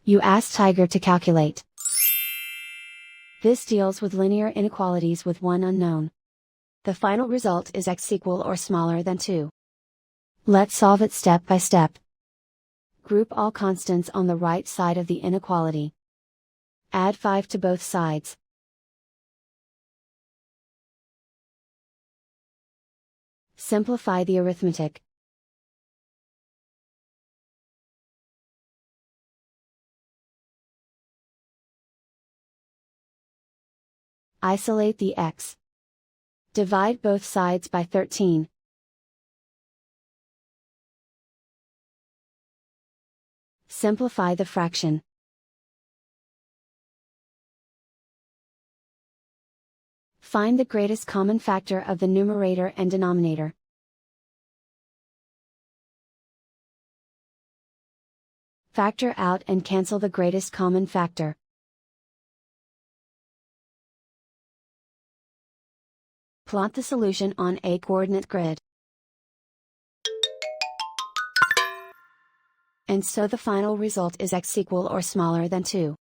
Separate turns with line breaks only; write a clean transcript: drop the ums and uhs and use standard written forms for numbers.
You ask Tiger to calculate. This deals with linear inequalities with one unknown. The final result is x equal or smaller than 2. Let's solve it step by step. Group all constants on the right side of the inequality. Add 5 to both sides. Simplify the arithmetic. Isolate the x. Divide both sides by 13. Simplify the fraction. Find the greatest common factor of the numerator and denominator. Factor out and cancel the greatest common factor. Plot the solution on a coordinate grid. And so the final result is x equal or smaller than 2.